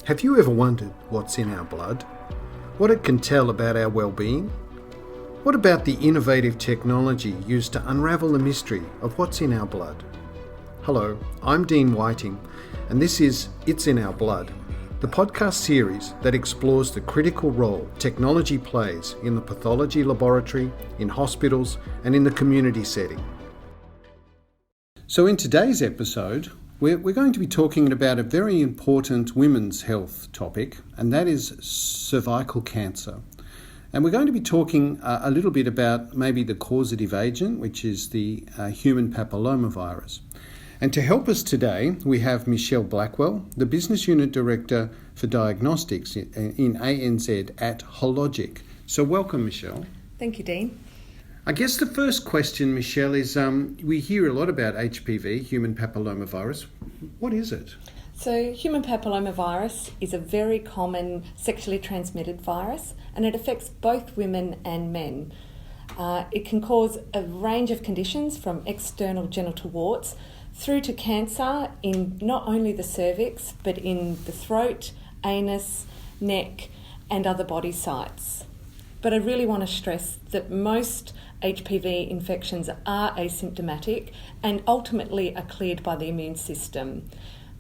Have you ever wondered what's in our blood? What it can tell about our well-being? What about the innovative technology used to unravel the mystery of what's in our blood? Hello, I'm Dean Whiting, and this is It's in Our Blood, the podcast series that explores the critical role technology plays in the pathology laboratory, in hospitals, and in the community setting. So in today's episode, we're going to be talking about a very important women's health topic, and that is cervical cancer. And we're going to be talking a little bit about maybe the causative agent, which is the human papillomavirus. And to help us today, we have Michelle Blackwell, the Business Unit Director for Diagnostics in ANZ at Hologic. So welcome, Michelle. Thank you, Dean. I guess the first question, Michelle, is we hear a lot about HPV, human papillomavirus. What is it? So human papillomavirus is a very common sexually transmitted virus, and it affects both women and men. It can cause a range of conditions from external genital warts through to cancer in not only the cervix, but in the throat, anus, neck, and other body sites. But I really want to stress that most HPV infections are asymptomatic and ultimately are cleared by the immune system.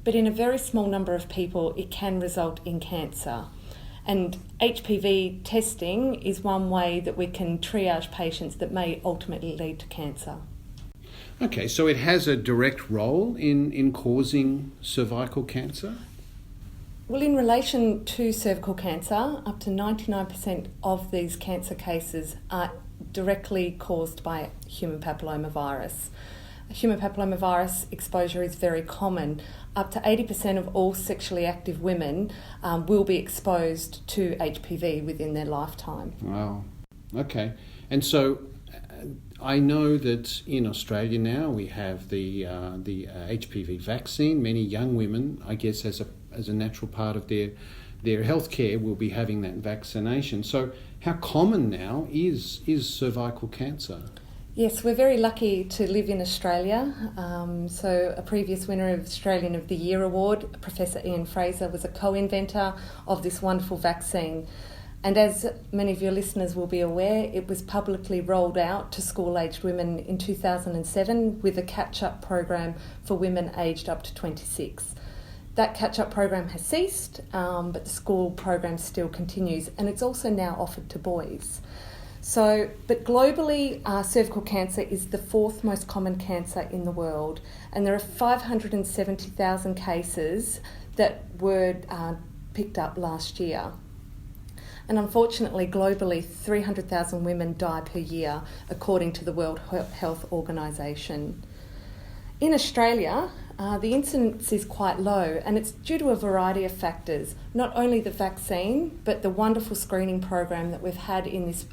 But in a very small number of people, it can result in cancer. And HPV testing is one way that we can triage patients that may ultimately lead to cancer. Okay, so it has a direct role in causing cervical cancer? Well, in relation to cervical cancer, up to 99% of these cancer cases are directly caused by human papillomavirus. Human papillomavirus exposure is very common. Up to 80% of all sexually active women will be exposed to HPV within their lifetime. Wow. Okay. And so I know that in Australia now we have the HPV vaccine. Many young women, I guess, as a natural part of their healthcare, will be having that vaccination. So how common now is cervical cancer? Yes, we're very lucky to live in Australia. So a previous winner of Australian of the Year award, Professor Ian Fraser, was a co-inventor of this wonderful vaccine. And as many of your listeners will be aware, it was publicly rolled out to school-aged women in 2007 with a catch-up program for women aged up to 26. That catch-up program has ceased, but the school program still continues, and it's also now offered to boys. But globally, cervical cancer is the fourth most common cancer in the world, and there are 570,000 cases that were picked up last year. And unfortunately, globally, 300,000 women die per year, according to the World Health Organization. In Australia, the incidence is quite low, and it's due to a variety of factors, not only the vaccine, but the wonderful screening program that we've had in this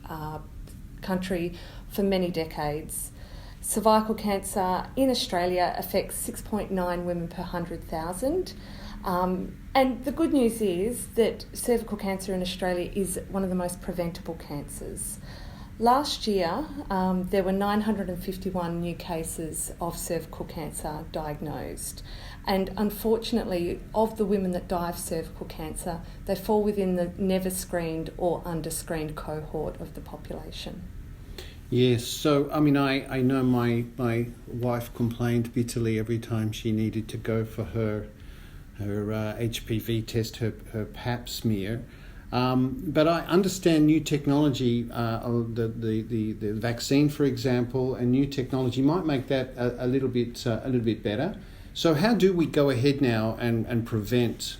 country for many decades. Cervical cancer in Australia affects 6.9 women per 100,000. And the good news is that cervical cancer in Australia is one of the most preventable cancers. Last year, there were 951 new cases of cervical cancer diagnosed. And unfortunately, of the women that die of cervical cancer, they fall within the never screened or under-screened cohort of the population. Yes, so I mean, I know my wife complained bitterly every time she needed to go for her HPV test, her pap smear. But I understand new technology, the vaccine, for example, and new technology might make that a little bit better. So how do we go ahead now and prevent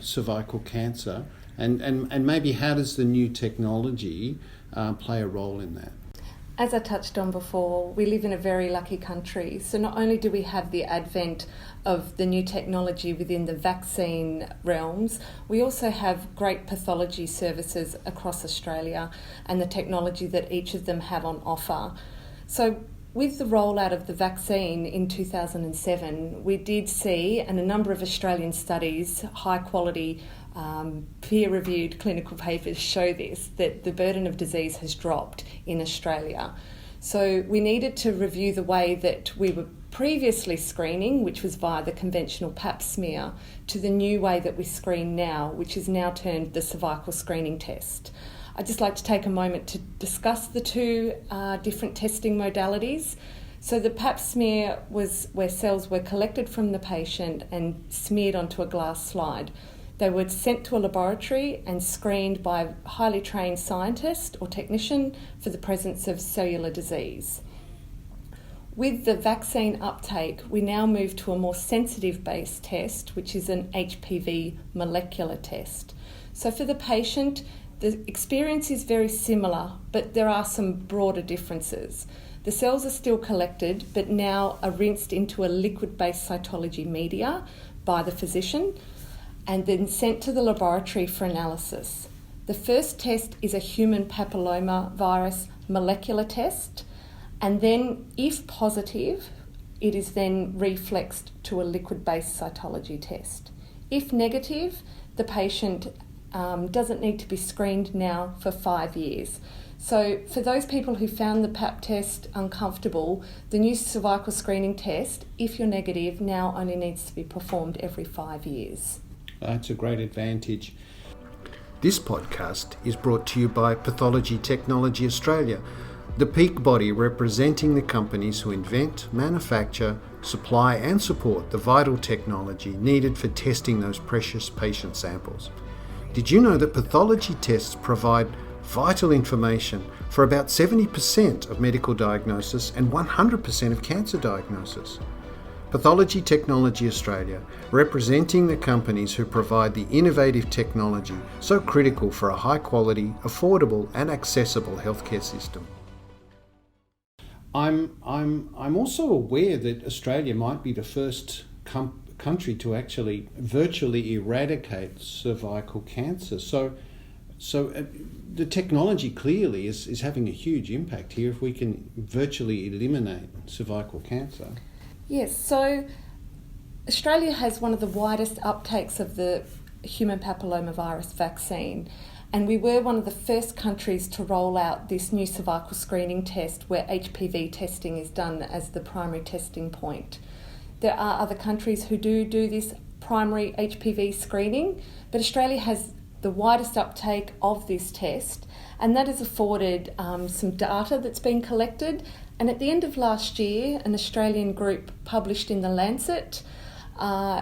cervical cancer? And maybe how does the new technology play a role in that? As I touched on before, we live in a very lucky country. So not only do we have the advent of the new technology within the vaccine realms, we also have great pathology services across Australia and the technology that each of them have on offer. So with the rollout of the vaccine in 2007, we did see, and a number of Australian studies, high quality peer-reviewed clinical papers show this, that the burden of disease has dropped in Australia. So we needed to review the way that we were previously screening, which was via the conventional pap smear, to the new way that we screen now, which is now termed the cervical screening test. I'd just like to take a moment to discuss the two different testing modalities. So the pap smear was where cells were collected from the patient and smeared onto a glass slide. They were sent to a laboratory and screened by a highly trained scientist or technician for the presence of cellular disease. With the vaccine uptake, we now move to a more sensitive-based test, which is an HPV molecular test. So for the patient, the experience is very similar, but there are some broader differences. The cells are still collected, but now are rinsed into a liquid-based cytology media by the physician and then sent to the laboratory for analysis. The first test is a human papilloma virus molecular test, and then, if positive, it is then reflexed to a liquid-based cytology test. If negative, the patient doesn't need to be screened now for 5 years. So for those people who found the pap test uncomfortable, the new cervical screening test, if you're negative, now only needs to be performed every 5 years. That's a great advantage. This podcast is brought to you by Pathology Technology Australia, the peak body representing the companies who invent, manufacture, supply and support the vital technology needed for testing those precious patient samples. Did you know that pathology tests provide vital information for about 70% of medical diagnosis and 100% of cancer diagnosis? Pathology Technology Australia, representing the companies who provide the innovative technology so critical for a high quality, affordable and accessible healthcare system. I'm also aware that Australia might be the first country to actually virtually eradicate cervical cancer. So the technology clearly is having a huge impact here if we can virtually eliminate cervical cancer. Yes, so Australia has one of the widest uptakes of the human papillomavirus vaccine, and we were one of the first countries to roll out this new cervical screening test where HPV testing is done as the primary testing point. There are other countries who do this primary HPV screening, but Australia has the widest uptake of this test, and that has afforded some data that's been collected. And at the end of last year, an Australian group published in The Lancet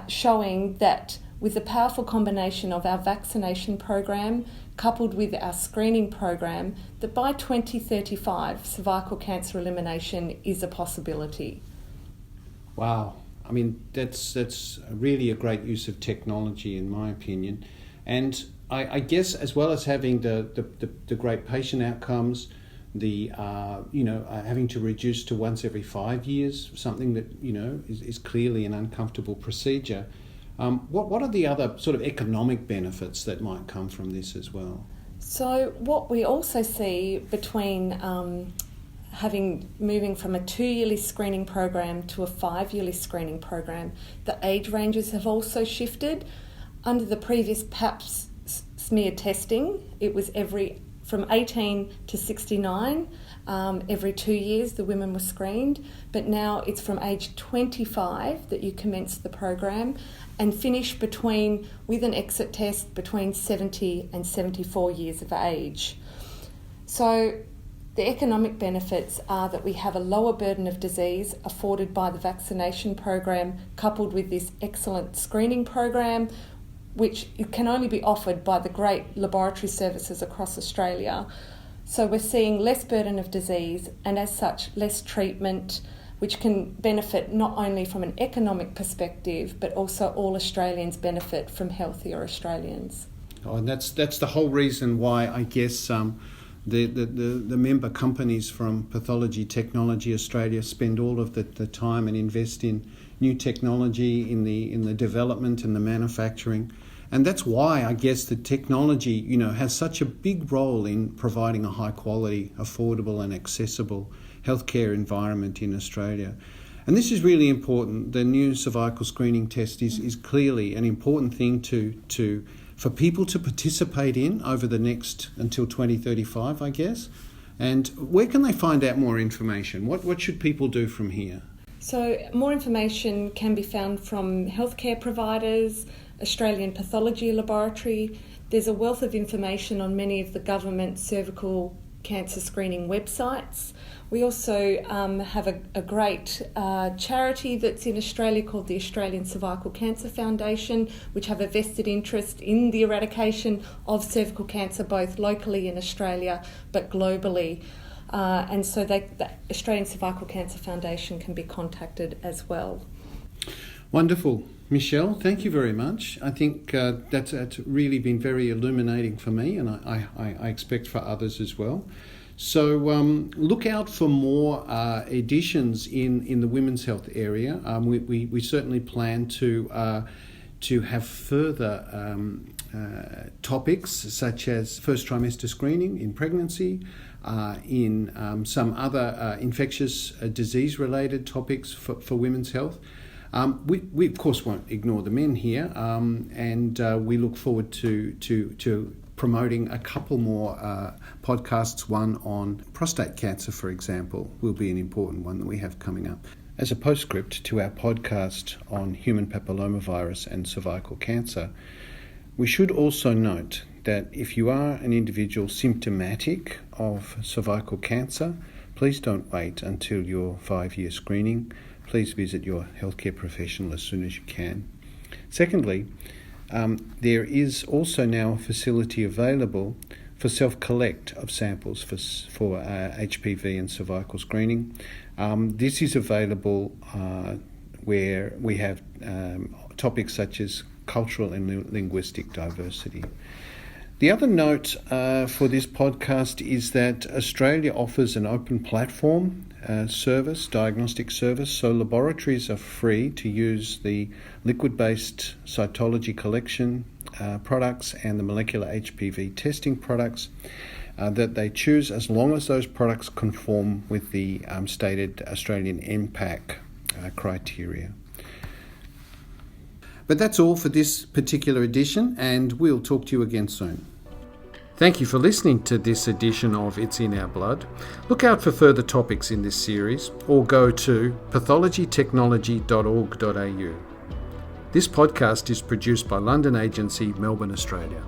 showing that with the powerful combination of our vaccination program coupled with our screening program, that by 2035, cervical cancer elimination is a possibility. Wow. I mean, that's really a great use of technology, in my opinion. And I guess as well as having the great patient outcomes, having to reduce to once every 5 years, something that, is clearly an uncomfortable procedure. What are the other sort of economic benefits that might come from this as well? So what we also see between moving from a 2-yearly screening program to a 5-yearly screening program, the age ranges have also shifted. Under the previous pap smear testing, it was from 18 to 69, every 2 years the women were screened, but now it's from age 25 that you commence the program and finish with an exit test between 70 and 74 years of age. So the economic benefits are that we have a lower burden of disease afforded by the vaccination program coupled with this excellent screening program, which can only be offered by the great laboratory services across Australia. So we're seeing less burden of disease and as such less treatment, which can benefit not only from an economic perspective, but also all Australians benefit from healthier Australians. Oh, and that's the whole reason why I guess the member companies from Pathology Technology Australia spend all of the time and invest in new technology, in the development and the manufacturing. And that's why I guess the technology, has such a big role in providing a high quality, affordable and accessible healthcare environment in Australia. And this is really important. The new cervical screening test is clearly an important thing for people to participate in over the next until 2035, I guess. And where can they find out more information? What should people do from here? So more information can be found from healthcare providers, Australian Pathology Laboratory. There's a wealth of information on many of the government cervical cancer screening websites. We also have a great charity that's in Australia called the Australian Cervical Cancer Foundation, which have a vested interest in the eradication of cervical cancer, both locally in Australia but globally. And so the Australian Cervical Cancer Foundation can be contacted as well. Wonderful. Michelle, thank you very much. I think that's really been very illuminating for me, and I expect for others as well. So look out for more editions in the women's health area. We certainly plan to have further topics such as first trimester screening in pregnancy, in some other infectious disease-related topics for women's health. We of course won't ignore the men here, and we look forward to promoting a couple more podcasts. One on prostate cancer, for example, will be an important one that we have coming up. As a postscript to our podcast on human papillomavirus and cervical cancer, we should also note that if you are an individual symptomatic of cervical cancer, please don't wait until your 5-year screening. Please visit your healthcare professional as soon as you can. Secondly, there is also now a facility available for self-collect of samples for HPV and cervical screening. This is available where we have topics such as cultural and linguistic diversity. The other note for this podcast is that Australia offers an open platform diagnostic service, so laboratories are free to use the liquid-based cytology collection products and the molecular HPV testing products that they choose, as long as those products conform with the stated Australian MPAC criteria. But that's all for this particular edition, and we'll talk to you again soon. Thank you for listening to this edition of It's in Our Blood. Look out for further topics in this series, or go to pathologytechnology.org.au. This podcast is produced by London Agency, Melbourne, Australia.